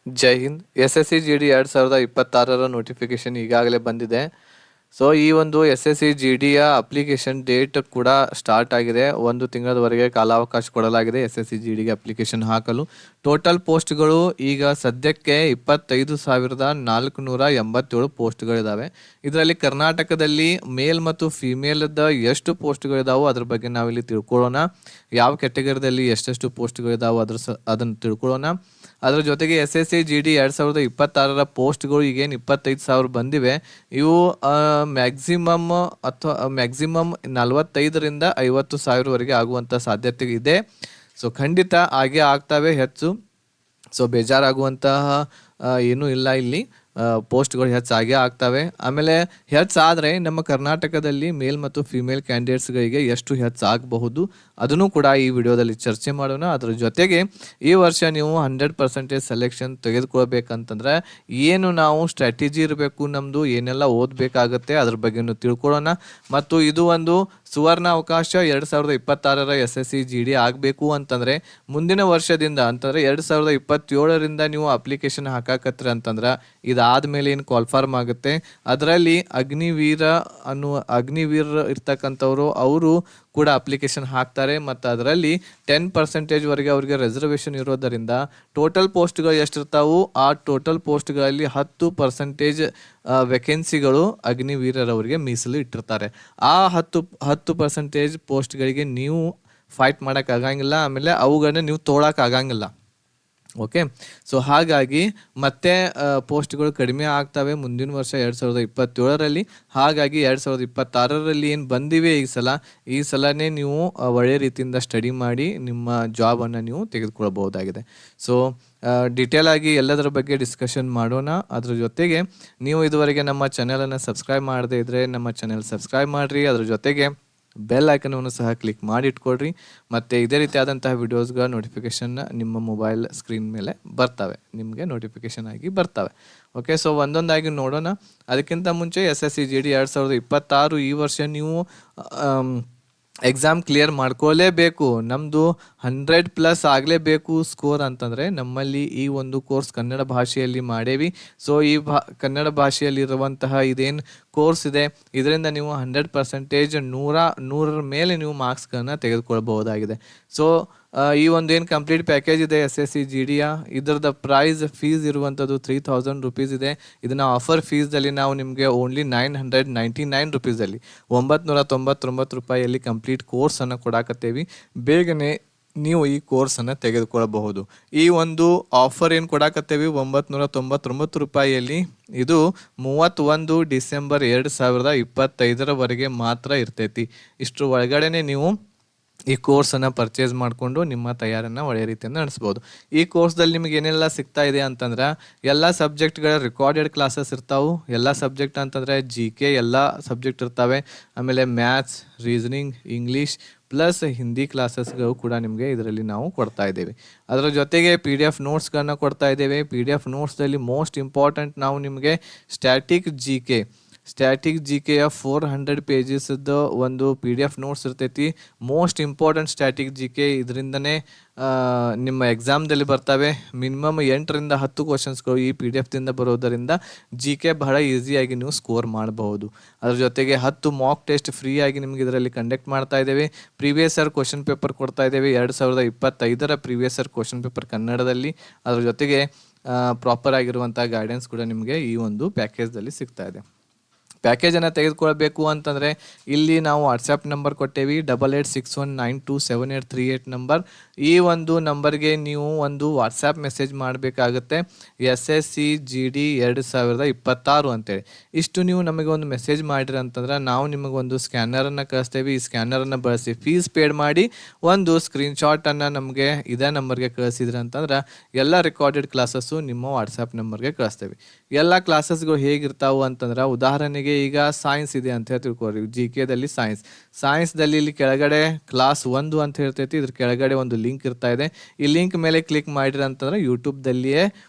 ಜೈ Hind. SSC GD 2026 notification ಈಗಾಗಲೇ ಬಂದಿದೆ. So ಈ ಒಂದು SSC GDಯ ಅಪ್ಲಿಕೇಶನ್ ಡೇಟ್ ಕೂಡ ಸ್ಟಾರ್ಟ್ ಆಗಿದೆ. 1 ತಿಂಗಳವರೆಗೆ ಕಾಲಾವಕಾಶ ಕೊಡಲಾಗಿದೆ SSC GDಗೆ ಅಪ್ಲಿಕೇಶನ್ ಹಾಕಲು. ಟೋಟಲ್ ಪೋಸ್ಟ್ಗಳು ಈಗ ಸದ್ಯಕ್ಕೆ 25,487 ಪೋಸ್ಟ್ಗಳಿದಾವೆ. ಇದರಲ್ಲಿ ಕರ್ನಾಟಕದಲ್ಲಿ ಮೇಲ್ ಮತ್ತು ಫಿಮೇಲ್ದ ಎಷ್ಟು ಪೋಸ್ಟ್ಗಳಿದಾವೋ ಅದ್ರ ಬಗ್ಗೆ ನಾವಿಲ್ಲಿ ತಿಳ್ಕೊಳ್ಳೋಣ. ಯಾವ ಕ್ಯಾಟಗರಿದಲ್ಲಿ ಎಷ್ಟೆಷ್ಟು ಪೋಸ್ಟ್ಗಳಿದಾವೋ ಅದನ್ನು ತಿಳ್ಕೊಳ್ಳೋಣ. ಅದರ ಜೊತೆಗೆ SSC GD 2026 ಪೋಸ್ಟ್ಗಳು ಈಗೇನು 25,000 ಬಂದಿವೆ. ಇವು ಮ್ಯಾಕ್ಸಿಮಮ್ 45ರಿಂದ 50,000ವರೆಗೆ ಆಗುವಂಥ ಸಾಧ್ಯತೆ ಇದೆ. ಸೊ ಖಂಡಿತ ಹಾಗೆ ಆಗ್ತವೆ ಹೆಚ್ಚು. ಸೊ ಬೇಜಾರಾಗುವಂತಹ ಏನೂ ಇಲ್ಲ, ಇಲ್ಲಿ ಪೋಸ್ಟ್ಗಳು ಹೆಚ್ಚಾಗೇ ಆಗ್ತವೆ. ಆಮೇಲೆ ಹೆಚ್ಚಾದರೆ ನಮ್ಮ ಕರ್ನಾಟಕದಲ್ಲಿ ಮೇಲ್ ಮತ್ತು ಫಿಮೇಲ್ ಕ್ಯಾಂಡಿಡೇಟ್ಸ್ಗಳಿಗೆ ಎಷ್ಟು ಹೆಚ್ಚಾಗಬಹುದು ಅದನ್ನು ಕೂಡ ಈ ವಿಡಿಯೋದಲ್ಲಿ ಚರ್ಚೆ ಮಾಡೋಣ. ಅದರ ಜೊತೆಗೆ ಈ ವರ್ಷ ನೀವು 100% ಸೆಲೆಕ್ಷನ್ ತೆಗೆದುಕೊಳ್ಬೇಕಂತಂದ್ರೆ ಏನು ನಾವು ಸ್ಟ್ರಾಟಜಿ ಇರಬೇಕು, ನಮ್ಮದು ಏನೆಲ್ಲ ಓದಬೇಕಾಗತ್ತೆ ಅದ್ರ ಬಗ್ಗೆನೂ ತಿಳ್ಕೊಳ್ಳೋಣ. ಮತ್ತು ಇದು ಒಂದು ಸುವರ್ಣ ಅವಕಾಶ. 2026 SSC GD ಆಗಬೇಕು ಅಂತಂದರೆ ಮುಂದಿನ ವರ್ಷದಿಂದ ಅಂತಂದರೆ 2027ರಿಂದ ನೀವು ಅಪ್ಲಿಕೇಶನ್ ಹಾಕಾಕತ್ರಿ ಅಂತಂದ್ರೆ ಇದಾದ್ಮೇಲೆ ಏನು ಕಾಲ್ಫಾರ್ಮ್ ಆಗುತ್ತೆ. ಅದರಲ್ಲಿ ಅಗ್ನಿವೀರ್ ಇರ್ತಕ್ಕಂಥವ್ರು ಅವರು ಕೂಡ ಅಪ್ಲಿಕೇಶನ್ ಹಾಕ್ತಾರೆ. ಮತ್ತು ಅದರಲ್ಲಿ 10% ಅವರಿಗೆ ರಿಸರ್ವೇಷನ್ ಇರೋದರಿಂದ ಟೋಟಲ್ ಪೋಸ್ಟ್ಗಳು ಎಷ್ಟಿರ್ತಾವು ಆ ಟೋಟಲ್ ಪೋಸ್ಟ್ಗಳಲ್ಲಿ 10% ವೇಕೆನ್ಸಿಗಳು ಅಗ್ನಿವೀರರವರಿಗೆ ಮೀಸಲು ಇಟ್ಟಿರ್ತಾರೆ. ಆ 10% ಪೋಸ್ಟ್ಗಳಿಗೆ ನೀವು ಫೈಟ್ ಮಾಡೋಕ್ಕಾಗಂಗಿಲ್ಲ, ಆಮೇಲೆ ಅವುಗಳನ್ನ ನೀವು ತೊಗೊಳಕ್ಕಾಗಂಗಿಲ್ಲ. ಓಕೆ, ಸೊ ಹಾಗಾಗಿ ಮತ್ತೆ ಪೋಸ್ಟ್ಗಳು ಕಡಿಮೆ ಆಗ್ತವೆ ಮುಂದಿನ ವರ್ಷ 2027ರಲ್ಲಿ. ಹಾಗಾಗಿ 2026ರಲ್ಲಿ ಏನು ಬಂದಿವೆ ಈ ಸಲನೇ ನೀವು ಒಳ್ಳೆ ರೀತಿಯಿಂದ ಸ್ಟಡಿ ಮಾಡಿ ನಿಮ್ಮ ಜಾಬನ್ನು ನೀವು ತೆಗೆದುಕೊಳ್ಬಹುದಾಗಿದೆ. ಸೊ ಡೀಟೇಲ್ ಆಗಿ ಎಲ್ಲದರ ಬಗ್ಗೆ ಡಿಸ್ಕಷನ್ ಮಾಡೋಣ. ಅದ್ರ ಜೊತೆಗೆ ನೀವು ಇದುವರೆಗೆ ನಮ್ಮ ಚಾನಲನ್ನು ಸಬ್ಸ್ಕ್ರೈಬ್ ಮಾಡದೇ ಇದ್ದರೆ ನಮ್ಮ ಚಾನಲ್ ಸಬ್ಸ್ಕ್ರೈಬ್ ಮಾಡಿರಿ. ಅದ್ರ ಜೊತೆಗೆ ಬೆಲ್ ಐಕನನ್ನು ಸಹ ಕ್ಲಿಕ್ ಮಾಡಿ ಇಟ್ಕೊಳ್ರಿ. ಮತ್ತು ಇದೇ ರೀತಿಯಾದಂತಹ ವಿಡಿಯೋಸ್ಗಳ ನೋಟಿಫಿಕೇಷನ್ ನಿಮ್ಮ ಮೊಬೈಲ್ ಸ್ಕ್ರೀನ್ ಮೇಲೆ ಬರ್ತವೆ, ನಿಮಗೆ ನೋಟಿಫಿಕೇಷನ್ ಆಗಿ ಬರ್ತವೆ. ಓಕೆ, ಸೊ ಒಂದೊಂದಾಗಿ ನೋಡೋಣ. ಅದಕ್ಕಿಂತ ಮುಂಚೆ SSC GD 2026 ಈ ವರ್ಷ ನೀವು ಎಕ್ಸಾಮ್ ಕ್ಲಿಯರ್ ಮಾಡ್ಕೊಳ್ಳೇಬೇಕು. ನಮ್ಮದು 100+ ಆಗಲೇಬೇಕು ಸ್ಕೋರ್ ಅಂತಂದರೆ ನಮ್ಮಲ್ಲಿ ಈ ಒಂದು ಕೋರ್ಸ್ ಕನ್ನಡ ಭಾಷೆಯಲ್ಲಿ ಮಾಡೇವಿ. ಸೊ ಈ ಕನ್ನಡ ಭಾಷೆಯಲ್ಲಿರುವಂತಹ ಇದೇನು ಕೋರ್ಸ್ ಇದೆ ಇದರಿಂದ ನೀವು 100% 100ರ ಮೇಲೆ ನೀವು ಮಾರ್ಕ್ಸ್ಗಳನ್ನ ತೆಗೆದುಕೊಳ್ಬಹುದಾಗಿದೆ. ಸೊ ಈ ಒಂದು ಏನು ಕಂಪ್ಲೀಟ್ ಪ್ಯಾಕೇಜ್ ಇದೆ SSC GDಯ ಇದರದ ಫೀಸ್ ಇರುವಂಥದ್ದು 3,000 rupees ಇದೆ. ಇದನ್ನು ಆಫರ್ ಫೀಸ್ದಲ್ಲಿ ನಾವು ನಿಮಗೆ ಓನ್ಲಿ 999 rupeesದಲ್ಲಿ 999 ರೂಪಾಯಿಯಲ್ಲಿ ಕಂಪ್ಲೀಟ್ ಕೋರ್ಸನ್ನು ಕೊಡಾಕತ್ತೇವಿ. ಬೇಗನೆ ನೀವು ಈ ಕೋರ್ಸನ್ನು ತೆಗೆದುಕೊಳ್ಳಬಹುದು. ಈ ಒಂದು ಆಫರ್ ಏನು ಕೊಡಾಕತ್ತೇವಿ 999 ರೂಪಾಯಿಯಲ್ಲಿ, ಇದು 31 ಡಿಸೆಂಬರ್ 2025ರವರೆಗೆ ಮಾತ್ರ ಇರ್ತೈತಿ. ಇಷ್ಟರ ಒಳಗಡೆ ನೀವು ಈ ಕೋರ್ಸನ್ನು ಪರ್ಚೇಸ್ ಮಾಡಿಕೊಂಡು ನಿಮ್ಮ ತಯಾರನ್ನು ಒಳ್ಳೆಯ ರೀತಿಯಿಂದ ನಡೆಸ್ಬೋದು. ಈ ಕೋರ್ಸ್ದಲ್ಲಿ ನಿಮಗೆ ಏನೆಲ್ಲ ಸಿಗ್ತಾ ಇದೆ ಅಂತಂದ್ರೆ ಎಲ್ಲ ಸಬ್ಜೆಕ್ಟ್ಗಳ ರೆಕಾರ್ಡೆಡ್ ಕ್ಲಾಸಸ್ ಇರ್ತಾವೆ. ಎಲ್ಲ ಸಬ್ಜೆಕ್ಟ್ ಅಂತಂದರೆ GK ಎಲ್ಲ ಸಬ್ಜೆಕ್ಟ್ ಇರ್ತವೆ. ಆಮೇಲೆ maths, reasoning, English plus Hindi ಕ್ಲಾಸಸ್ಗಳು ಕೂಡ ನಿಮಗೆ ಇದರಲ್ಲಿ ನಾವು ಕೊಡ್ತಾ ಇದ್ದೇವೆ. ಅದರ ಜೊತೆಗೆ PDF ನೋಟ್ಸ್ಗಳನ್ನ ಕೊಡ್ತಾ ಇದ್ದೇವೆ. PDF ನೋಟ್ಸ್ದಲ್ಲಿ ಮೋಸ್ಟ್ ಇಂಪಾರ್ಟೆಂಟ್ ನಾವು ನಿಮಗೆ ಸ್ಟ್ಯಾಟಿಕ್ GKಯ 400 ಪೇಜಸ್ದು ಒಂದು PDF ನೋಟ್ಸ್ ಇರ್ತೈತಿ. ಮೋಸ್ಟ್ ಇಂಪಾರ್ಟೆಂಟ್ ಸ್ಟ್ಯಾಟಿಕ್ GK, ಇದರಿಂದನೇ ನಿಮ್ಮ ಎಕ್ಸಾಮ್ದಲ್ಲಿ ಬರ್ತವೆ. ಮಿನಿಮಮ್ 8ರಿಂದ 10 ಕ್ವಶನ್ಸ್ಗಳು ಈ PDF ಬರೋದರಿಂದ GK ಬಹಳ ಈಸಿಯಾಗಿ ನೀವು ಸ್ಕೋರ್ ಮಾಡಬಹುದು. ಅದ್ರ ಜೊತೆಗೆ 10 ಮಾಕ್ ಟೆಸ್ಟ್ ಫ್ರೀ ಆಗಿ ನಿಮ್ಗೆ ಇದರಲ್ಲಿ ಕಂಡಕ್ಟ್ ಮಾಡ್ತಾ ಇದ್ದೇವೆ. ಪ್ರೀವಿಯಸ್ ಇಯರ್ ಕ್ವಶನ್ ಪೇಪರ್ ಕೊಡ್ತಾ ಇದ್ದೇವೆ. 2025ರ ಪ್ರೀವಿಯಸ್ ಇಯರ್ ಕ್ವಶನ್ ಪೇಪರ್ ಕನ್ನಡದಲ್ಲಿ. ಅದ್ರ ಜೊತೆಗೆ ಪ್ರಾಪರ್ ಆಗಿರುವಂಥ ಗೈಡೆನ್ಸ್ ಕೂಡ ನಿಮಗೆ ಈ ಒಂದು ಪ್ಯಾಕೇಜ್ದಲ್ಲಿ ಸಿಗ್ತಾ ಇದೆ. ಪ್ಯಾಕೇಜನ್ನು ತೆಗೆದುಕೊಳ್ಬೇಕು ಅಂತಂದರೆ ಇಲ್ಲಿ ನಾವು ವಾಟ್ಸಪ್ ನಂಬರ್ ಕೊಟ್ಟೇವಿ 8861927838 ನಂಬರ್. ಈ ಒಂದು ನಂಬರ್ಗೆ ನೀವು ಒಂದು ವಾಟ್ಸಪ್ ಮೆಸೇಜ್ ಮಾಡಬೇಕಾಗುತ್ತೆ SSC GD 2026 ಅಂತೇಳಿ. ಇಷ್ಟು ನೀವು ನಮಗೆ ಒಂದು ಮೆಸೇಜ್ ಮಾಡಿರಿ ಅಂತಂದ್ರೆ ನಾವು ನಿಮಗೊಂದು ಸ್ಕ್ಯಾನರನ್ನು ಕಳಿಸ್ತೇವೆ. ಈ ಸ್ಕ್ಯಾನರನ್ನು ಬಳಸಿ ಫೀಸ್ ಪೇಡ್ ಮಾಡಿ ಒಂದು ಸ್ಕ್ರೀನ್ಶಾಟನ್ನು ನಮಗೆ ಇದೇ ನಂಬರ್ಗೆ ಕಳಿಸಿದ್ರಿ ಅಂತಂದ್ರೆ ಎಲ್ಲ ರೆಕಾರ್ಡೆಡ್ ಕ್ಲಾಸಸ್ಸು ನಿಮ್ಮ ವಾಟ್ಸಪ್ ನಂಬರ್ಗೆ ಕಳಿಸ್ತೇವೆ. ಎಲ್ಲ ಕ್ಲಾಸಸ್ಗಳು ಹೇಗಿರ್ತಾವೆ ಅಂತಂದ್ರೆ ಉದಾಹರಣೆಗೆ ಈಗ ಸೈನ್ಸ್ ಇದೆ ಅಂತ ಹೇಳಿ ತಿಳ್ಕೊರಿ. GKದಲ್ಲಿ ಸೈನ್ಸ್ದಲ್ಲಿ ಇಲ್ಲಿ ಕೆಳಗಡೆ ಕ್ಲಾಸ್ 1 ಅಂತ ಹೇಳ್ತೈತಿ. ಇದ್ರ ಕೆಳಗಡೆ ಒಂದು ಲಿಂಕ್ ಇರ್ತಾ ಇದೆ. ಈ ಲಿಂಕ್ ಮೇಲೆ ಕ್ಲಿಕ್ ಮಾಡಿರಿ ಅಂತಂದ್ರೆ ಯೂಟ್ಯೂಬ್ದಲ್ಲಿಯೇ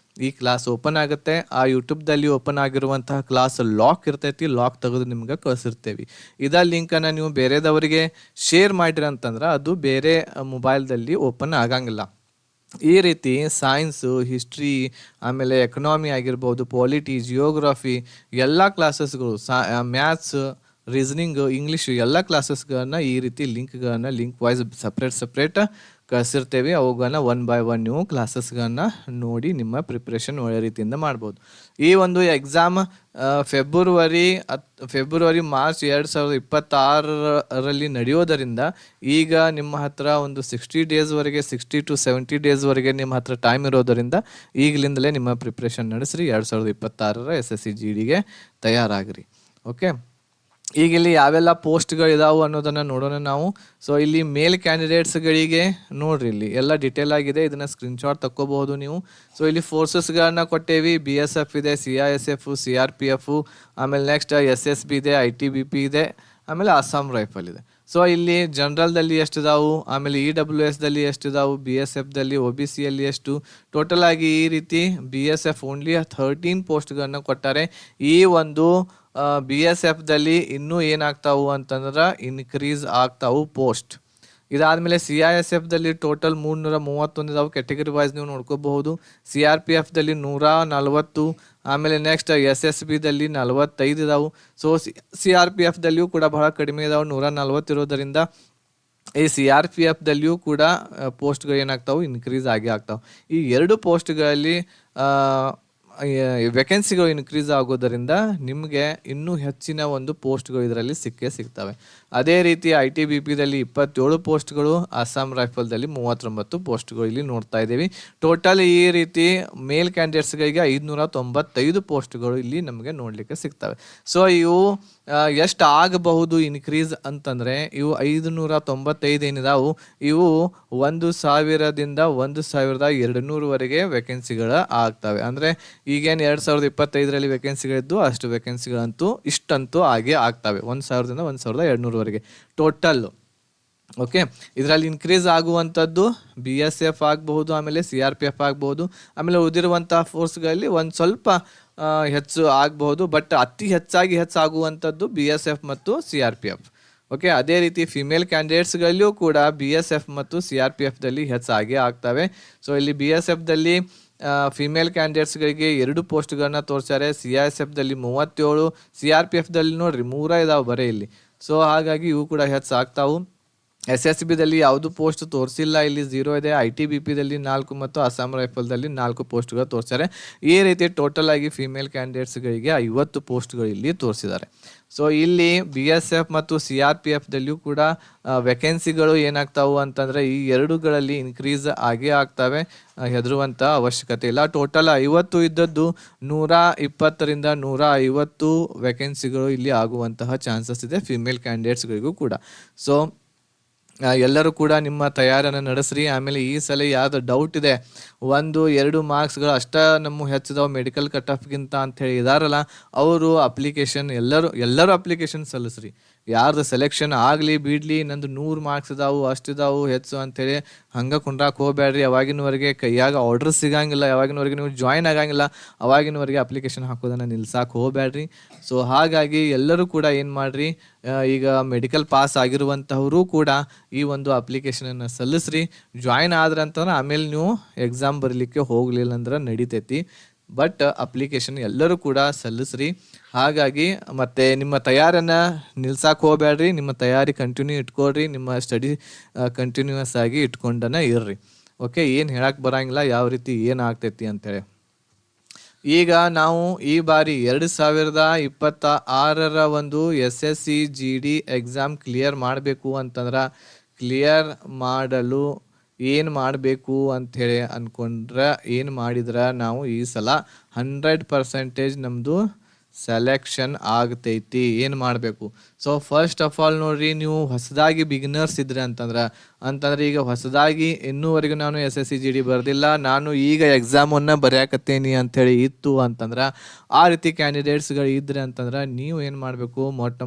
ಈ ಕ್ಲಾಸ್ ಓಪನ್ ಆಗುತ್ತೆ. ಆ ಯೂಟ್ಯೂಬ್ದಲ್ಲಿ ಓಪನ್ ಆಗಿರುವಂತಹ ಕ್ಲಾಸ್ ಲಾಕ್ ಇರ್ತೈತಿ. ಲಾಕ್ ತೆಗೆದು ನಿಮ್ಗೆ ಕಳಿಸಿರ್ತೇವೆ. ಇದ ಲಿಂಕನ್ನು ನೀವು ಬೇರೆದವರಿಗೆ ಶೇರ್ ಮಾಡಿರಿ ಅಂತಂದ್ರೆ ಅದು ಬೇರೆ ಮೊಬೈಲ್ದಲ್ಲಿ ಓಪನ್ ಆಗಂಗಿಲ್ಲ. ಈ ರೀತಿ ಸೈನ್ಸು, ಹಿಸ್ಟ್ರಿ, ಆಮೇಲೆ ಎಕನಾಮಿ ಆಗಿರ್ಬೋದು, ಪಾಲಿಟಿ, ಜಿಯೋಗ್ರಫಿ ಎಲ್ಲ ಕ್ಲಾಸಸ್ಗಳು, ಮ್ಯಾಥ್ಸ್, ರೀಸನಿಂಗ್, ಇಂಗ್ಲೀಷ್ ಎಲ್ಲ ಕ್ಲಾಸಸ್ಗಳನ್ನ ಈ ರೀತಿ ಲಿಂಕ್ ವೈಸ್ ಸಪ್ರೇಟ್ ಕಳಿಸಿರ್ತೇವೆ. ಅವುಗಳನ್ನ ಒನ್ ಬೈ ಒನ್ ನೀವು ಕ್ಲಾಸಸ್ಗಳನ್ನ ನೋಡಿ ನಿಮ್ಮ ಪ್ರಿಪ್ರೇಷನ್ ಒಳ್ಳೆ ರೀತಿಯಿಂದ ಮಾಡ್ಬೋದು. ಈ ಒಂದು ಎಕ್ಸಾಮ್ ಫೆಬ್ರವರಿ-ಮಾರ್ಚ್ 2026ರಲ್ಲಿ ನಡೆಯೋದರಿಂದ ಈಗ ನಿಮ್ಮ ಹತ್ರ ಒಂದು 60 ಡೇಸ್ವರೆಗೆ 60 to 70 ಡೇಸ್ವರೆಗೆ ನಿಮ್ಮ ಹತ್ರ ಟೈಮ್ ಇರೋದರಿಂದ ಈಗಲಿಂದಲೇ ನಿಮ್ಮ ಪ್ರಿಪ್ರೇಷನ್ ನಡೆಸ್ರಿ. 2026ರ SSC GDಗೆ ತಯಾರಾಗ್ರಿ. ಓಕೆ, ಈಗ ಇಲ್ಲಿ ಯಾವೆಲ್ಲ ಪೋಸ್ಟ್ಗಳು ಇದಾವೆ ಅನ್ನೋದನ್ನು ನೋಡೋಣ ನಾವು. ಸೊ ಇಲ್ಲಿ ಮೇಲ್ ಕ್ಯಾಂಡಿಡೇಟ್ಸ್ಗಳಿಗೆ ನೋಡ್ರಿ, ಇಲ್ಲಿ ಎಲ್ಲ ಡಿಟೇಲ್ ಆಗಿದೆ, ಇದನ್ನು ಸ್ಕ್ರೀನ್ಶಾಟ್ ತಕ್ಕೋಬಹುದು ನೀವು. ಸೊ ಇಲ್ಲಿ ಫೋರ್ಸಸ್ಗಳನ್ನ ಕೊಟ್ಟೇವಿ. BSF ಇದೆ, CISF, CRPF, ಆಮೇಲೆ ನೆಕ್ಸ್ಟ್ SSB ಇದೆ, ITBP ಇದೆ, ಆಮೇಲೆ ಅಸ್ಸಾಂ ರೈಫಲ್ ಇದೆ. ಸೊ ಇಲ್ಲಿ ಜನರಲ್ದಲ್ಲಿ ಎಷ್ಟಿದಾವು, ಆಮೇಲೆ EWSದಲ್ಲಿ ಎಷ್ಟಿದಾವು, BSFದಲ್ಲಿ, OBCಯಲ್ಲಿ ಎಷ್ಟು, ಟೋಟಲ್ ಆಗಿ ಈ ರೀತಿ BSF ಓನ್ಲಿ 13 ಪೋಸ್ಟ್ಗಳನ್ನು ಕೊಟ್ಟಾರೆ. ಈ ಒಂದು BSFದಲ್ಲಿ ಇನ್ನೂ ಏನಾಗ್ತಾವು ಅಂತಂದ್ರೆ ಇನ್ಕ್ರೀಸ್ ಆಗ್ತಾವು ಪೋಸ್ಟ್. ಇದಾದಮೇಲೆ CISFದಲ್ಲಿ ಟೋಟಲ್ 331 ಇದಾವೆ, ಕೆಟಗರಿ ವೈಸ್ ನೀವು ನೋಡ್ಕೋಬಹುದು. CRPFದಲ್ಲಿ 140, ಆಮೇಲೆ ನೆಕ್ಸ್ಟ್ SSBದಲ್ಲಿ 45 ಇದಾವೆ. ಸೊ CRPFದಲ್ಲಿಯೂ ಕೂಡ ಬಹಳ ಕಡಿಮೆ ಇದಾವೆ, 140 ಇರೋದರಿಂದ ಈ CRPFದಲ್ಲಿಯೂ ಕೂಡ ಪೋಸ್ಟ್ಗಳು ಏನಾಗ್ತಾವೆ, ಇನ್ಕ್ರೀಸ್ ಆಗಿ ಆಗ್ತಾವೆ. ಈ ಎರಡು ಪೋಸ್ಟ್ಗಳಲ್ಲಿ ವೇಕೆನ್ಸಿಗಳು ಇನ್ಕ್ರೀಸ್ ಆಗೋದರಿಂದ ನಿಮಗೆ ಇನ್ನೂ ಹೆಚ್ಚಿನ ಒಂದು ಪೋಸ್ಟ್ಗಳು ಇದರಲ್ಲಿ ಸಿಗ್ತವೆ. ಅದೇ ರೀತಿ ITBPದಲ್ಲಿ 27 ಪೋಸ್ಟ್ಗಳು, ಅಸ್ಸಾಂ ರೈಫಲ್ದಲ್ಲಿ 39 ಪೋಸ್ಟ್ಗಳು ಇಲ್ಲಿ ನೋಡ್ತಾ ಇದ್ದೀವಿ. ಟೋಟಲ್ ಈ ರೀತಿ ಮೇಲ್ ಕ್ಯಾಂಡಿಡೇಟ್ಸ್ಗಳಿಗೆ 595 ಪೋಸ್ಟ್ಗಳು ಇಲ್ಲಿ ನಮಗೆ ನೋಡಲಿಕ್ಕೆ ಸಿಗ್ತವೆ. ಸೊ ಇವು ಎಷ್ಟು ಆಗಬಹುದು ಇನ್ಕ್ರೀಸ್ ಅಂತಂದರೆ, ಇವು 595 ಏನಿದಾವು ಇವು 1000ದಿಂದ 1200ವರೆಗೆ ವೇಕೆನ್ಸಿಗಳು ಆಗ್ತವೆ. ಅಂದರೆ ಈಗೇನು 2025ರಲ್ಲಿ ವೇಕೆನ್ಸಿಗಳಿದ್ದು ಅಷ್ಟು ವೇಕೆನ್ಸಿಗಳಂತೂ ಇಷ್ಟಂತೂ ಆಗೇ ಆಗ್ತವೆ, 1000ದಿಂದ 1200ವರೆಗೆ ಟೋಟಲ್ಲು. ಓಕೆ, ಇದರಲ್ಲಿ ಇನ್ಕ್ರೀಸ್ ಆಗುವಂಥದ್ದು BSF ಆಗಬಹುದು, ಆಮೇಲೆ CRPF ಆಗಬಹುದು, ಆಮೇಲೆ ಉಳಿದಿರುವಂಥ ಫೋರ್ಸ್ಗಳಲ್ಲಿ ಒಂದು ಸ್ವಲ್ಪ ಹೆಚ್ಚು ಆಗಬಹುದು. ಬಟ್ ಅತಿ ಹೆಚ್ಚಾಗುವಂಥದ್ದು BSF ಮತ್ತು CRPF. ಓಕೆ, ಅದೇ ರೀತಿ ಫಿಮೇಲ್ ಕ್ಯಾಂಡಿಡೇಟ್ಸ್ಗಳಲ್ಲಿಯೂ ಕೂಡ BSF ಮತ್ತು CRPFದಲ್ಲಿ ಹೆಚ್ಚಾಗೇ ಆಗ್ತವೆ. ಸೊ ಇಲ್ಲಿ BSFದಲ್ಲಿ ಫಿಮೇಲ್ ಕ್ಯಾಂಡಿಡೇಟ್ಸ್ಗಳಿಗೆ 2 ಪೋಸ್ಟ್ಗಳನ್ನ ತೋರಿಸ್ತಾರೆ. CISFದಲ್ಲಿ 37, CRPFದಲ್ಲಿ ನೋಡ್ರಿ 3 ಇದಾವೆ ಬರೀ ಇಲ್ಲಿ. ಸೊ ಹಾಗಾಗಿ ಇವು ಕೂಡ ಹೆಚ್ಚಾಗ್ತಾವು. SSBದಲ್ಲಿ ಯಾವುದು ಪೋಸ್ಟ್ ತೋರಿಸಿಲ್ಲ, ಇಲ್ಲಿ 0 ಇದೆ. ITBPದಲ್ಲಿ 4 ಮತ್ತು ಅಸ್ಸಾಂ ರೈಫಲ್ದಲ್ಲಿ 4 ಪೋಸ್ಟ್ಗಳು ತೋರಿಸ್ತಾರೆ. ಈ ರೀತಿ ಟೋಟಲ್ ಆಗಿ ಫಿಮೇಲ್ ಕ್ಯಾಂಡಿಡೇಟ್ಸ್ಗಳಿಗೆ 50 ಪೋಸ್ಟ್ಗಳು ಇಲ್ಲಿ ತೋರಿಸಿದ್ದಾರೆ. ಸೊ ಇಲ್ಲಿ BSF ಮತ್ತು CRPFದಲ್ಲಿಯೂ ಕೂಡ ವೇಕೆನ್ಸಿಗಳು ಏನಾಗ್ತಾವು ಅಂತಂದರೆ ಈ ಎರಡುಗಳಲ್ಲಿ ಇನ್ಕ್ರೀಸ್ ಆಗೇ ಆಗ್ತವೆ, ಹೆದರುವಂಥ ಅವಶ್ಯಕತೆ ಇಲ್ಲ. ಟೋಟಲ್ 50 ಇದ್ದದ್ದು 120ರಿಂದ 150 ವೇಕೆನ್ಸಿಗಳು ಇಲ್ಲಿ ಆಗುವಂತಹ ಚಾನ್ಸಸ್ ಇದೆ ಫಿಮೇಲ್ ಕ್ಯಾಂಡಿಡೇಟ್ಸ್ಗಳಿಗೂ ಕೂಡ. ಸೊ ಎಲ್ಲರೂ ಕೂಡ ನಿಮ್ಮ ತಯಾರನ್ನು ನಡೆಸ್ರಿ. ಆಮೇಲೆ ಈ ಸಲ ಯಾವ್ದು ಡೌಟ್ ಇದೆ, 1-2 ಮಾರ್ಕ್ಸ್ಗಳು ಅಷ್ಟ ನಮ್ಮ ಹೆಚ್ಚಿದಾವೆ ಮೆಡಿಕಲ್ ಕಟ್ ಆಫ್ಗಿಂತ ಅಂಥೇಳಿ ಇದಾರಲ್ಲ, ಅವರು ಅಪ್ಲಿಕೇಶನ್ ಎಲ್ಲರೂ ಅಪ್ಲಿಕೇಶನ್ ಸಲ್ಲಿಸ್ರಿ. ಯಾರ್ದು ಸೆಲೆಕ್ಷನ್ ಆಗಲಿ ಬಿಡಲಿ, ನಂದು 100 ಮಾರ್ಕ್ಸ್ ಇದಾವು ಅಷ್ಟಿದಾವು ಹೆಚ್ಚು ಅಂಥೇಳಿ ಹಂಗೆ ಕುಂಡ್ರಾಕ್ ಹೋಗ್ಬೇಡ್ರಿ. ಅವಾಗಿನವರೆಗೆ ಕೈಯಾಗ ಆರ್ಡರ್ ಸಿಗಂಗಿಲ್ಲ, ಯಾವಾಗಿನವರೆಗೆ ನೀವು ಜಾಯ್ನ್ ಆಗಂಗಿಲ್ಲ, ಅವಾಗಿನವರೆಗೆ ಅಪ್ಲಿಕೇಶನ್ ಹಾಕೋದನ್ನು ನಿಲ್ಸಕ್ಕೆ ಹೋಗ್ಬೇಡ್ರಿ. ಸೊ ಹಾಗಾಗಿ ಎಲ್ಲರೂ ಕೂಡ ಏನು ಮಾಡಿರಿ, ಈಗ ಮೆಡಿಕಲ್ ಪಾಸ್ ಆಗಿರುವಂಥವರು ಕೂಡ ಈ ಒಂದು ಅಪ್ಲಿಕೇಶನನ್ನು ಸಲ್ಲಿಸ್ರಿ. ಜಾಯ್ನ್ ಆದ್ರಂತಂದ್ರೆ ಆಮೇಲೆ ನೀವು ಎಕ್ಸಾಮ್ ಬರಲಿಕ್ಕೆ ಹೋಗಲಿಲ್ಲ ಅಂದ್ರೆ ನಡಿತೈತಿ. ಬಟ್ ಅಪ್ಲಿಕೇಶನ್ ಎಲ್ಲರೂ ಕೂಡ ಸಲ್ಲಿಸ್ರಿ. ಹಾಗಾಗಿ ಮತ್ತು ನಿಮ್ಮ ತಯಾರನ್ನು ನಿಲ್ಸಕ್ಕೆ ಹೋಗ್ಬೇಡ್ರಿ, ನಿಮ್ಮ ತಯಾರಿ ಕಂಟಿನ್ಯೂ ಇಟ್ಕೊಳ್ರಿ, ನಿಮ್ಮ ಸ್ಟಡಿ ಕಂಟಿನ್ಯೂಯಸ್ ಆಗಿ ಇಟ್ಕೊಂಡನೇ ಇರ್ರಿ. ಓಕೆ, ಏನು ಹೇಳಕ್ಕೆ ಬರೋಂಗಿಲ್ಲ ಯಾವ ರೀತಿ ಏನು ಆಗ್ತೈತಿ ಅಂತೇಳಿ. ಈಗ ನಾವು ಈ ಬಾರಿ 2026ರ ಒಂದು SSC GD ಎಕ್ಸಾಮ್ ಕ್ಲಿಯರ್ ಮಾಡಬೇಕು ಅಂತಂದ್ರೆ, ಕ್ಲಿಯರ್ ಮಾಡಲು ಏನು ಮಾಡಬೇಕು ಅಂಥೇಳಿ ಅಂದ್ಕೊಂಡ್ರೆ, ಏನು ಮಾಡಿದ್ರೆ ನಾವು ಈ ಸಲ 100% ನಮ್ಮದು ಸೆಲೆಕ್ಷನ್ ಆಗ್ತೈತಿ. ಏನು ಮಾಡಬೇಕು? ಸೊ ಫಸ್ಟ್ ಆಫ್ ಆಲ್ ನೋಡ್ರಿ, ನೀವು ಹೊಸದಾಗಿ ಬಿಗಿನರ್ಸ್ ಇದ್ರಿ ಅಂತಂದ್ರೆ ಈಗ ಹೊಸದಾಗಿ ಇನ್ನೂವರೆಗೂ ನಾನು SSC GD ಬರೆದಿಲ್ಲ, ನಾನು ಈಗ ಎಕ್ಸಾಮನ್ನು ಬರೆಯಾಕತ್ತೇನಿ ಅಂಥೇಳಿ ಇತ್ತು ಅಂತಂದ್ರೆ, ಆ ರೀತಿ ಕ್ಯಾಂಡಿಡೇಟ್ಸ್ಗಳು ಇದ್ರಿ ಅಂತಂದ್ರೆ ನೀವು ಏನು ಮಾಡಬೇಕು,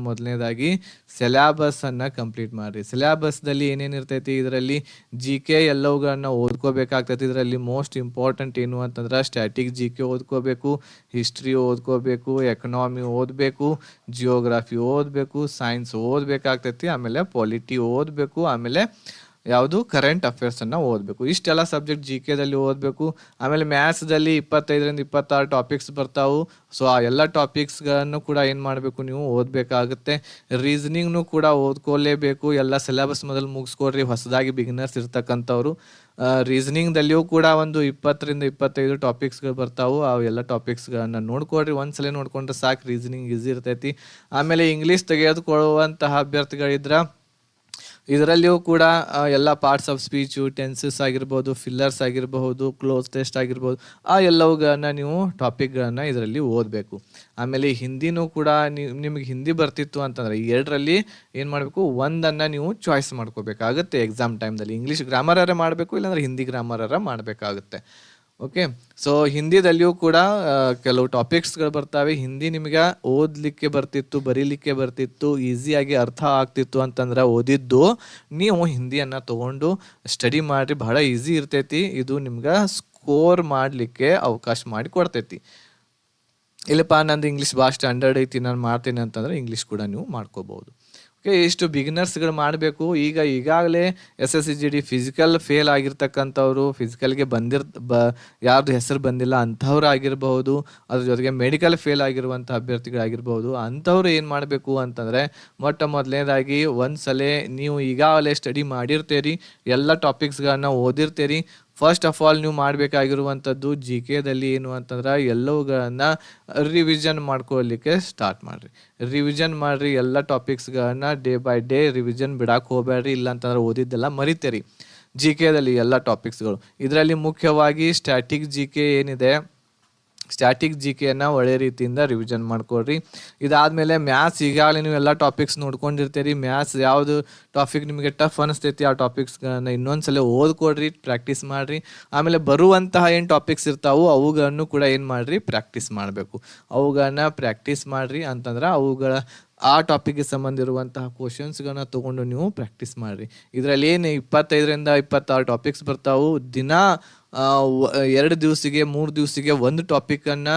ಮೊದಲನೇದಾಗಿ ಸಿಲೆಬಸ್ಸನ್ನು ಕಂಪ್ಲೀಟ್ ಮಾಡಿರಿ. ಸಿಲೆಬಸ್ದಲ್ಲಿ ಏನೇನು ಇರ್ತೈತಿ, ಇದರಲ್ಲಿ GK ಎಲ್ಲವುಗಳನ್ನ ಓದ್ಕೋಬೇಕಾಗ್ತೈತಿ. ಇದರಲ್ಲಿ ಮೋಸ್ಟ್ ಇಂಪಾರ್ಟೆಂಟ್ ಏನು ಅಂತಂದ್ರೆ ಸ್ಟ್ಯಾಟಿಕ್ GK ಓದ್ಕೋಬೇಕು, ಹಿಸ್ಟ್ರಿ ಓದ್ಕೋಬೇಕು, ಎಕನಾಮಿ ಓದಬೇಕು, ಜಿಯೋಗ್ರಫಿ ಓದಬೇಕು, ಸೈನ್ಸ್ ಓದಬೇಕಾಗ್ತೈತಿ, ಆಮೇಲೆ ಪಾಲಿಟಿ ಓದಬೇಕು, ಆಮೇಲೆ ಯಾವುದು ಕರೆಂಟ್ ಅಫೇರ್ಸನ್ನು ಓದಬೇಕು. ಇಷ್ಟೆಲ್ಲ ಸಬ್ಜೆಕ್ಟ್ ಜಿ ಕೆದಲ್ಲಿ ಓದಬೇಕು. ಆಮೇಲೆ ಮ್ಯಾಥ್ಸ್ದಲ್ಲಿ 25ರಿಂದ 26 ಟಾಪಿಕ್ಸ್ ಬರ್ತಾವು. ಸೊ ಆ ಎಲ್ಲ ಟಾಪಿಕ್ಸ್ಗಳನ್ನು ಕೂಡ ಏನು ಮಾಡಬೇಕು, ನೀವು ಓದಬೇಕಾಗುತ್ತೆ. ರೀಸನಿಂಗ್ನು ಕೂಡ ಓದ್ಕೊಳ್ಳೇಬೇಕು. ಎಲ್ಲ ಸಿಲೆಬಸ್ ಮೊದಲು ಮುಗಿಸ್ಕೊಡ್ರಿ, ಹೊಸದಾಗಿ ಬಿಗಿನರ್ಸ್ ಇರ್ತಕ್ಕಂಥವ್ರು. ರೀಸನಿಂಗ್ದಲ್ಲಿಯೂ ಕೂಡ ಒಂದು 20ರಿಂದ 25 ಟಾಪಿಕ್ಸ್ಗಳು ಬರ್ತಾವು. ಆ ಎಲ್ಲ ಟಾಪಿಕ್ಸ್ಗಳನ್ನು ನೋಡ್ಕೊಡ್ರಿ. ಒಂದ್ಸಲ ನೋಡ್ಕೊಂಡ್ರೆ ಸಾಕು, ರೀಸನಿಂಗ್ ಈಸಿ ಇರ್ತೈತಿ. ಆಮೇಲೆ ಇಂಗ್ಲೀಷ್ ತೆಗೆದುಕೊಳ್ಳುವಂತಹ ಅಭ್ಯರ್ಥಿಗಳಿದ್ರೆ ಇದರಲ್ಲಿಯೂ ಕೂಡ ಎಲ್ಲ ಪಾರ್ಟ್ಸ್ ಆಫ್ ಸ್ಪೀಚು, ಟೆನ್ಸಸ್ ಆಗಿರ್ಬೋದು, ಫಿಲ್ಲರ್ಸ್ ಆಗಿರಬಹುದು, ಕ್ಲೋಸ್ ಟೆಸ್ಟ್ ಆಗಿರ್ಬೋದು, ಆ ಎಲ್ಲವುಗಳನ್ನ ನೀವು ಟಾಪಿಕ್ಗಳನ್ನು ಇದರಲ್ಲಿ ಓದಬೇಕು. ಆಮೇಲೆ ಹಿಂದಿನೂ ಕೂಡ ನಿಮಗೆ ಹಿಂದಿ ಬರ್ತಿತ್ತು ಅಂತಂದರೆ ಈ ಎರಡರಲ್ಲಿ ಏನು ಮಾಡಬೇಕು, ಒಂದನ್ನು ನೀವು ಚಾಯ್ಸ್ ಮಾಡ್ಕೋಬೇಕಾಗುತ್ತೆ ಎಕ್ಸಾಮ್ ಟೈಮ್ದಲ್ಲಿ. ಇಂಗ್ಲೀಷ್ ಗ್ರಾಮರರ ಮಾಡಬೇಕು, ಇಲ್ಲಾಂದ್ರೆ ಹಿಂದಿ ಗ್ರಾಮರರ ಮಾಡಬೇಕಾಗುತ್ತೆ. ಓಕೆ, ಸೊ ಹಿಂದಿದಲ್ಲಿಯೂ ಕೂಡ ಕೆಲವು ಟಾಪಿಕ್ಸ್ಗಳು ಬರ್ತವೆ. ಹಿಂದಿ ನಿಮಗೆ ಓದಲಿಕ್ಕೆ ಬರ್ತಿತ್ತು, ಬರೀಲಿಕ್ಕೆ ಬರ್ತಿತ್ತು, ಈಸಿಯಾಗಿ ಅರ್ಥ ಆಗ್ತಿತ್ತು ಅಂತಂದ್ರೆ ಓದಿದ್ದು ನೀವು ಹಿಂದಿಯನ್ನು ತೊಗೊಂಡು ಸ್ಟಡಿ ಮಾಡಿರಿ. ಬಹಳ ಈಸಿ ಇರ್ತೈತಿ. ಇದು ನಿಮ್ಗೆ ಸ್ಕೋರ್ ಮಾಡಲಿಕ್ಕೆ ಅವಕಾಶ ಮಾಡಿ ಕೊಡ್ತೈತಿ. ಇಲ್ಲಪ್ಪ ನಂದು ಇಂಗ್ಲೀಷ್ ಭಾಳ ಸ್ಟ್ಯಾಂಡರ್ಡ್ ಐತಿ, ನಾನು ಮಾಡ್ತೀನಿ ಅಂತಂದರೆ ಇಂಗ್ಲೀಷ್ ಕೂಡ ನೀವು ಮಾಡ್ಕೋಬೋದು. ಓಕೆ, ಇಷ್ಟು ಬಿಗಿನರ್ಸ್ಗಳು ಮಾಡಬೇಕು. ಈಗಾಗಲೇ SSCGD ಫಿಸಿಕಲ್ ಫೇಲ್ ಆಗಿರ್ತಕ್ಕಂಥವ್ರು, ಫಿಸಿಕಲ್ಗೆ ಯಾರ್ದು ಹೆಸರು ಬಂದಿಲ್ಲ ಅಂಥವ್ರು ಆಗಿರಬಹುದು, ಅದ್ರ ಜೊತೆಗೆ ಮೆಡಿಕಲ್ ಫೇಲ್ ಆಗಿರುವಂಥ ಅಭ್ಯರ್ಥಿಗಳಾಗಿರ್ಬೋದು. ಅಂಥವ್ರು ಏನು ಮಾಡಬೇಕು ಅಂತಂದರೆ ಮೊದಲನೇದಾಗಿ ಒಂದ್ಸಲ ನೀವು ಈಗಾಗಲೇ ಸ್ಟಡಿ ಮಾಡಿರ್ತೀರಿ, ಎಲ್ಲ ಟಾಪಿಕ್ಸ್ಗಳನ್ನ ಓದಿರ್ತೀರಿ. ಫಸ್ಟ್ ಆಫ್ ಆಲ್ ನೀವು ಮಾಡಬೇಕಾಗಿರುವಂಥದ್ದು ಜಿ ಕೆದಲ್ಲಿ ಏನು ಅಂತಂದ್ರೆ ಎಲ್ಲವುಗಳನ್ನು ರಿವಿಷನ್ ಮಾಡ್ಕೊಳ್ಳಿಕ್ಕೆ ಸ್ಟಾರ್ಟ್ ಮಾಡಿರಿ. ರಿವಿಷನ್ ಮಾಡಿರಿ, ಎಲ್ಲ ಟಾಪಿಕ್ಸ್ಗಳನ್ನ ಡೇ ಬೈ ಡೇ ರಿವಿಷನ್ ಬಿಡಕ್ಕೆ ಹೋಗಬೇಡ್ರಿ. ಇಲ್ಲ ಅಂತಂದ್ರೆ ಓದಿದ್ದೆಲ್ಲ ಮರಿತೀರಿ. ಜಿ ಕೆದಲ್ಲಿ ಎಲ್ಲ ಟಾಪಿಕ್ಸ್ಗಳು, ಇದರಲ್ಲಿ ಮುಖ್ಯವಾಗಿ ಸ್ಟ್ಯಾಟಿಕ್ ಜಿ ಕೆ ಏನಿದೆ, ಸ್ಟ್ಯಾಟಿಕ್ ಜಿ ಕೆಯನ್ನು ಒಳ್ಳೆ ರೀತಿಯಿಂದ ರಿವಿಷನ್ ಮಾಡ್ಕೊಳ್ರಿ. ಇದಾದಮೇಲೆ ಮ್ಯಾಥ್ಸ್ ಈಗಾಗಲೇ ನೀವು ಎಲ್ಲ ಟಾಪಿಕ್ಸ್ ನೋಡ್ಕೊಂಡಿರ್ತೀರಿ. ಮ್ಯಾಥ್ಸ್ ಯಾವುದು ಟಾಪಿಕ್ ನಿಮಗೆ ಟಫ್ ಅನಿಸ್ತೈತಿ ಆ ಟಾಪಿಕ್ಸ್ಗಳನ್ನ ಇನ್ನೊಂದ್ಸಲ ಓದ್ಕೊಡ್ರಿ, ಪ್ರಾಕ್ಟೀಸ್ ಮಾಡಿರಿ. ಆಮೇಲೆ ಬರುವಂತಹ ಏನು ಟಾಪಿಕ್ಸ್ ಇರ್ತಾವೆ ಅವುಗಳನ್ನು ಕೂಡ ಏನು ಮಾಡಿರಿ, ಪ್ರಾಕ್ಟೀಸ್ ಮಾಡಬೇಕು. ಅವುಗಳನ್ನ ಪ್ರಾಕ್ಟೀಸ್ ಮಾಡಿರಿ ಅಂತಂದ್ರೆ ಅವುಗಳ ಆ ಟಾಪಿಕ್ಗೆ ಸಂಬಂಧ ಇರುವಂತಹ ಕ್ವಶನ್ಸ್ಗಳನ್ನ ತೊಗೊಂಡು ನೀವು ಪ್ರಾಕ್ಟೀಸ್ ಮಾಡಿರಿ. ಇದರಲ್ಲಿ ಏನು 25ರಿಂದ 26 ಟಾಪಿಕ್ಸ್ ಬರ್ತಾವೆ. ದಿನ 2 ದಿವಸಿಗೆ 3 ದಿವಸಿಗೆ ಒಂದು ಟಾಪಿಕನ್ನು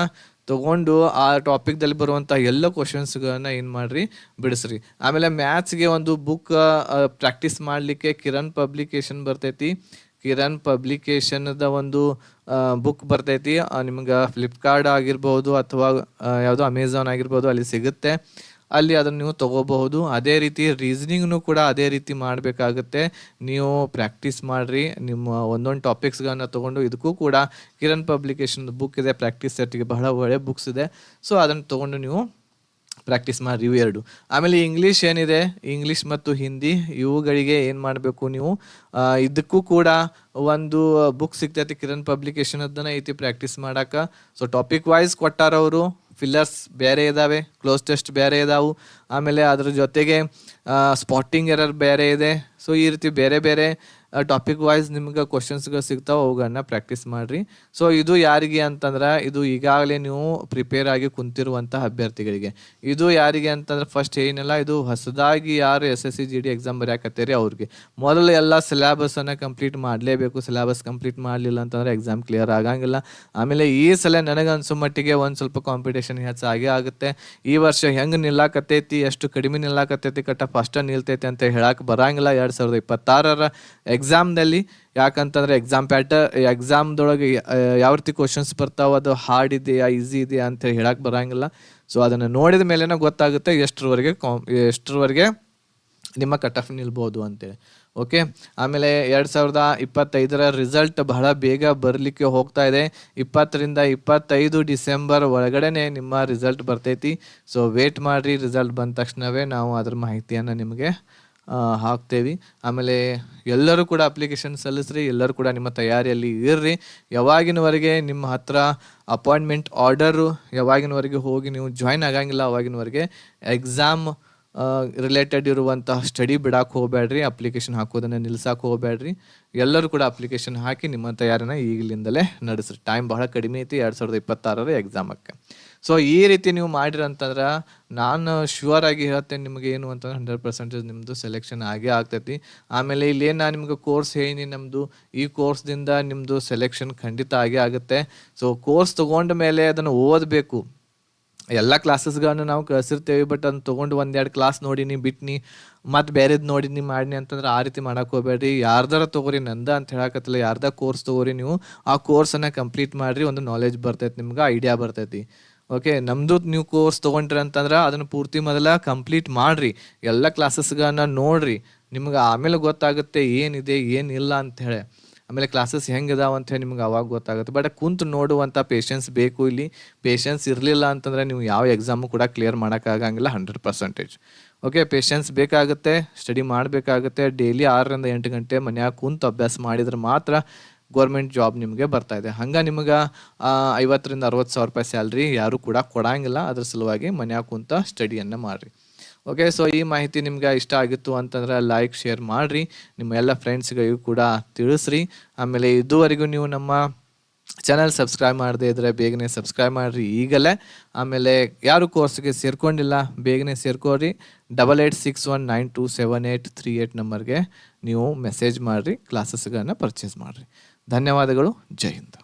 ತೊಗೊಂಡು ಆ ಟಾಪಿಕ್ದಲ್ಲಿ ಬರುವಂಥ ಎಲ್ಲ ಕ್ವಶನ್ಸ್ಗಳನ್ನ ಏನು ಮಾಡಿರಿ, ಬಿಡಿಸ್ರಿ. ಆಮೇಲೆ ಮ್ಯಾಥ್ಸ್ಗೆ ಒಂದು ಬುಕ್ ಪ್ರಾಕ್ಟೀಸ್ ಮಾಡಲಿಕ್ಕೆ ಕಿರಣ್ ಪಬ್ಲಿಕೇಶನ್ ಬರ್ತೈತಿ. ಕಿರಣ್ ಪಬ್ಲಿಕೇಶನ್ದ ಒಂದು ಬುಕ್ ಬರ್ತೈತಿ. ನಿಮ್ಗೆ ಫ್ಲಿಪ್ಕಾರ್ಟ್ ಆಗಿರ್ಬೋದು ಅಥವಾ ಯಾವುದೋ ಅಮೆಝಾನ್ ಆಗಿರ್ಬೋದು, ಅಲ್ಲಿ ಸಿಗುತ್ತೆ. ಅಲ್ಲಿ ಅದನ್ನು ನೀವು ತೊಗೋಬಹುದು. ಅದೇ ರೀತಿ ರೀಸನಿಂಗ್ನು ಕೂಡ ಅದೇ ರೀತಿ ಮಾಡಬೇಕಾಗುತ್ತೆ. ನೀವು ಪ್ರಾಕ್ಟೀಸ್ ಮಾಡಿರಿ. ನಿಮ್ಮ ಒಂದೊಂದು ಟಾಪಿಕ್ಸ್ಗಳನ್ನ ತೊಗೊಂಡು ಇದಕ್ಕೂ ಕೂಡ ಕಿರಣ್ ಪಬ್ಲಿಕೇಶನ್ ಬುಕ್ ಇದೆ, ಪ್ರಾಕ್ಟೀಸ್ ಸೆಟ್ಗೆ ಬಹಳ ಒಳ್ಳೆ ಬುಕ್ಸ್ ಇದೆ. ಸೊ ಅದನ್ನು ತೊಗೊಂಡು ನೀವು ಪ್ರಾಕ್ಟೀಸ್ ಮಾಡಿ ಇವು ಎರಡು. ಆಮೇಲೆ ಇಂಗ್ಲೀಷ್ ಏನಿದೆ, ಇಂಗ್ಲೀಷ್ ಮತ್ತು ಹಿಂದಿ ಇವುಗಳಿಗೆ ಏನು ಮಾಡಬೇಕು ನೀವು, ಇದಕ್ಕೂ ಕೂಡ ಒಂದು ಬುಕ್ ಸಿಗ್ತೈತಿ ಕಿರಣ್ ಪಬ್ಲಿಕೇಶನ್, ಅದನ್ನ ಐತಿ ಪ್ರಾಕ್ಟೀಸ್ ಮಾಡೋಕೆ. ಸೊ ಟಾಪಿಕ್ ವೈಸ್ ಕೊಟ್ಟಾರವರು, ಫಿಲ್ಲರ್ಸ್ ಬೇರೆ ಇದ್ದಾವೆ, ಕ್ಲೋಸ್ ಟೆಸ್ಟ್ ಬೇರೆ ಇದಾವೆ, ಆಮೇಲೆ ಅದ್ರ ಜೊತೆಗೆ ಸ್ಪಾಟಿಂಗ್ ಎರರ್ ಬೇರೆ ಇದೆ. ಸೊ ಈ ರೀತಿ ಬೇರೆ ಬೇರೆ ಟಾಪಿಕ್ ವೈಸ್ ನಿಮ್ಗೆ ಕ್ವಶನ್ಸ್ಗಳು ಸಿಗ್ತಾವೆ, ಅವುಗಳನ್ನ ಪ್ರಾಕ್ಟೀಸ್ ಮಾಡಿರಿ. ಸೊ ಇದು ಯಾರಿಗೆ ಅಂತಂದ್ರೆ ಇದು ಈಗಾಗಲೇ ನೀವು ಪ್ರಿಪೇರ್ ಆಗಿ ಕುಂತಿರುವಂಥ ಅಭ್ಯರ್ಥಿಗಳಿಗೆ. ಇದು ಯಾರಿಗೆ ಅಂತಂದ್ರೆ ಫಸ್ಟ್ ಏನಿಲ್ಲ, ಇದು ಹೊಸದಾಗಿ ಯಾರು SSCGD ಎಕ್ಸಾಮ್ ಬರೆಯಕತ್ತೀರಿ ಅವ್ರಿಗೆ ಮೊದಲು ಎಲ್ಲ ಸಿಲೆಬಸನ್ನು ಕಂಪ್ಲೀಟ್ ಮಾಡಲೇಬೇಕು. ಸಿಲೆಬಸ್ ಕಂಪ್ಲೀಟ್ ಮಾಡಲಿಲ್ಲ ಅಂತಂದರೆ ಎಕ್ಸಾಮ್ ಕ್ಲಿಯರ್ ಆಗಂಗಿಲ್ಲ. ಆಮೇಲೆ ಈ ಸಲ ನನಗೆ ಅನ್ಸೋ ಮಟ್ಟಿಗೆ ಒಂದು ಸ್ವಲ್ಪ ಕಾಂಪಿಟೇಷನ್ ಹೆಚ್ಚಾಗೇ ಆಗುತ್ತೆ. ಈ ವರ್ಷ ಹೆಂಗೆ ನಿಲ್ಲಾಕತ್ತೈತಿ, ಎಷ್ಟು ಕಡಿಮೆ ನಿಲ್ಲಾಕತ್ತೈತಿ, ಕಟ್ಟಪ್ಪ ಅಷ್ಟ ನಿಲ್ತೈತಿ ಅಂತ ಹೇಳಕ್ಕೆ ಬರಂಗಿಲ್ಲ 2026ರ ಎಕ್ಸಾಮ್ನಲ್ಲಿ. ಯಾಕಂತಂದರೆ ಎಕ್ಸಾಮ್ದೊಳಗೆ ಯಾವ ರೀತಿ ಕ್ವಶನ್ಸ್ ಬರ್ತಾವೆ, ಅದು ಹಾರ್ಡ್ ಇದೆಯಾ ಈಸಿ ಇದೆಯಾ ಅಂತ ಹೇಳಕ್ಕೆ ಬರೋಂಗಿಲ್ಲ. ಸೊ ಅದನ್ನು ನೋಡಿದ ಮೇಲೇ ಗೊತ್ತಾಗುತ್ತೆ ಎಷ್ಟರವರೆಗೆ ನಿಮ್ಮ ಕಟ್ ಆಫ್ ನಿಲ್ಬೋದು ಅಂತೇಳಿ. ಓಕೆ, ಆಮೇಲೆ 2025ರ ರಿಸಲ್ಟ್ ಬಹಳ ಬೇಗ ಬರಲಿಕ್ಕೆ ಹೋಗ್ತಾ ಇದೆ. 20ರಿಂದ 25 ಡಿಸೆಂಬರ್ ಒಳಗಡೆ ನಿಮ್ಮ ರಿಸಲ್ಟ್ ಬರ್ತೈತಿ. ಸೊ ವೇಟ್ ಮಾಡಿರಿ, ರಿಸಲ್ಟ್ ಬಂದ ತಕ್ಷಣವೇ ನಾವು ಅದ್ರ ಮಾಹಿತಿಯನ್ನು ನಿಮಗೆ ಹಾಕ್ತೇವೆ. ಆಮೇಲೆ ಎಲ್ಲರೂ ಕೂಡ ಅಪ್ಲಿಕೇಶನ್ ಸಲ್ಲಿಸ್ರಿ, ಎಲ್ಲರೂ ಕೂಡ ನಿಮ್ಮ ತಯಾರಿಯಲ್ಲಿ ಇರ್ರಿ. ಯಾವಾಗಿನವರೆಗೆ ನಿಮ್ಮ ಹತ್ರ ಅಪಾಯಿಂಟ್ಮೆಂಟ್ ಆರ್ಡರು ಯಾವಾಗಿನವರೆಗೆ ಹೋಗಿ ನೀವು ಜಾಯ್ನ್ ಆಗಂಗಿಲ್ಲ ಅವಾಗಿನವರೆಗೆ ಎಕ್ಸಾಮ್ ರಿಲೇಟೆಡ್ ಇರುವಂತಹ ಸ್ಟಡಿ ಬಿಡಕ್ಕೆ ಹೋಗಬೇಡ್ರಿ, ಅಪ್ಲಿಕೇಶನ್ ಹಾಕೋದನ್ನು ನಿಲ್ಸಕ್ಕೆ ಹೋಗಬೇಡ್ರಿ. ಎಲ್ಲರೂ ಕೂಡ ಅಪ್ಲಿಕೇಶನ್ ಹಾಕಿ ನಿಮ್ಮ ತಯಾರಿನ ಈಗಲಿಂದಲೇ ನಡೆಸ್ರಿ. ಟೈಮ್ ಬಹಳ ಕಡಿಮೆ ಐತಿ 2026ರ ಎಕ್ಸಾಮಕ್ಕೆ. ಸೊ ಈ ರೀತಿ ನೀವು ಮಾಡಿರಂತಂದ್ರೆ ನಾನು ಶ್ಯೂರ್ ಆಗಿ ಹೇಳ್ತೇನೆ ನಿಮಗೆ ಏನು ಅಂತಂದ್ರೆ 100% ನಿಮ್ಮದು ಸೆಲೆಕ್ಷನ್ ಆಗೇ ಆಗ್ತೈತಿ. ಆಮೇಲೆ ಇಲ್ಲೇನು ನಾನು ನಿಮ್ಗೆ ಕೋರ್ಸ್ ಹೇಳಿ ನಮ್ಮದು ಈ ಕೋರ್ಸ್ದಿಂದ ನಿಮ್ಮದು ಸೆಲೆಕ್ಷನ್ ಖಂಡಿತ ಆಗೇ ಆಗುತ್ತೆ. ಸೊ ಕೋರ್ಸ್ ತೊಗೊಂಡ ಮೇಲೆ ಅದನ್ನು ಓದಬೇಕು. ಎಲ್ಲ ಕ್ಲಾಸಸ್ಗಳನ್ನ ನಾವು ಕಳಿಸಿರ್ತೇವೆ, ಬಟ್ ಅದನ್ನ ತೊಗೊಂಡು ಒಂದೆರಡು ಕ್ಲಾಸ್ ನೋಡಿನಿ ಬಿಟ್ನಿ ಮತ್ತು ಬೇರೆದು ನೋಡಿನಿ ಮಾಡಿನಿ ಅಂತಂದ್ರೆ ಆ ರೀತಿ ಮಾಡಕ್ಕೆ ಹೋಗ್ಬೇಡ್ರಿ. ಯಾರ್ದಾರ ತೊಗೋರಿ, ನಂದ ಅಂತ ಹೇಳಕತ್ತಿಲ್ಲ, ಯಾರ್ದ ಕೋರ್ಸ್ ತೊಗೋರಿ, ನೀವು ಆ ಕೋರ್ಸನ್ನು ಕಂಪ್ಲೀಟ್ ಮಾಡಿರಿ, ಒಂದು ನಾಲೆಜ್ ಬರ್ತೈತಿ, ನಿಮ್ಗೆ ಐಡಿಯಾ ಬರ್ತೈತಿ. ಓಕೆ, ನಮ್ಮದು ನೀವು ಕೋರ್ಸ್ ತೊಗೊಂಡ್ರಿ ಅಂತಂದ್ರೆ ಅದನ್ನು ಪೂರ್ತಿ ಮೊದಲ ಕಂಪ್ಲೀಟ್ ಮಾಡಿರಿ, ಎಲ್ಲ ಕ್ಲಾಸಸ್ಗಳನ್ನ ನೋಡಿರಿ, ನಿಮ್ಗೆ ಆಮೇಲೆ ಗೊತ್ತಾಗುತ್ತೆ ಏನಿದೆ ಏನಿಲ್ಲ ಅಂಥೇಳಿ. ಆಮೇಲೆ ಕ್ಲಾಸಸ್ ಹೆಂಗೆ ಇದಾವೆ ಅಂಥೇಳಿ ನಿಮ್ಗೆ ಅವಾಗ ಗೊತ್ತಾಗುತ್ತೆ. ಬಟ್ ಕುಂತು ನೋಡುವಂಥ ಪೇಷನ್ಸ್ ಬೇಕು ಇಲ್ಲಿ. ಪೇಷನ್ಸ್ ಇರಲಿಲ್ಲ ಅಂತಂದರೆ ನೀವು ಯಾವ ಎಕ್ಸಾಮು ಕೂಡ ಕ್ಲಿಯರ್ ಮಾಡೋಕ್ಕಾಗಂಗಿಲ್ಲ 100%. ಓಕೆ, ಪೇಷನ್ಸ್ ಬೇಕಾಗುತ್ತೆ, ಸ್ಟಡಿ ಮಾಡಬೇಕಾಗುತ್ತೆ. ಡೈಲಿ 6ರಿಂದ 8 ಗಂಟೆ ಮನ್ಯಾಗ ಕುಂತು ಅಭ್ಯಾಸ ಮಾಡಿದ್ರೆ ಮಾತ್ರ ಗೌರ್ಮೆಂಟ್ ಜಾಬ್ ನಿಮಗೆ ಬರ್ತಾಯಿದೆ. ಹಂಗೆ ನಿಮಗೆ 50,000 ರಿಂದ 60,000 ರೂಪಾಯಿ ಸ್ಯಾಲ್ರಿ ಯಾರೂ ಕೂಡ ಕೊಡಂಗಿಲ್ಲ. ಅದ್ರ ಸಲುವಾಗಿ ಮನ್ಯಾಗ ಕುಂತ ಸ್ಟಡಿಯನ್ನು ಮಾಡಿರಿ. ಓಕೆ, ಸೊ ಈ ಮಾಹಿತಿ ನಿಮ್ಗೆ ಇಷ್ಟ ಆಗಿತ್ತು ಅಂತಂದ್ರೆ ಲೈಕ್ ಶೇರ್ ಮಾಡಿರಿ, ನಿಮ್ಮ ಎಲ್ಲ ಫ್ರೆಂಡ್ಸ್ಗಳಿಗೂ ಕೂಡ ತಿಳಿಸ್ರಿ. ಆಮೇಲೆ ಇದುವರೆಗೂ ನೀವು ನಮ್ಮ ಚಾನಲ್ ಸಬ್ಸ್ಕ್ರೈಬ್ ಮಾಡದೇ ಇದ್ದರೆ ಬೇಗನೆ ಸಬ್ಸ್ಕ್ರೈಬ್ ಮಾಡಿರಿ ಈಗಲೇ. ಆಮೇಲೆ ಯಾರು ಕೋರ್ಸ್ಗೆ ಸೇರ್ಕೊಂಡಿಲ್ಲ ಬೇಗನೆ ಸೇರ್ಕೋರಿ. 8861927838 ನಂಬರ್ಗೆ ನೀವು ಮೆಸೇಜ್ ಮಾಡಿರಿ, ಕ್ಲಾಸಸ್ಗಳನ್ನು ಪರ್ಚೇಸ್ ಮಾಡಿರಿ. ಧನ್ಯವಾದಗಳು. ಜೈ ಹಿಂದ್.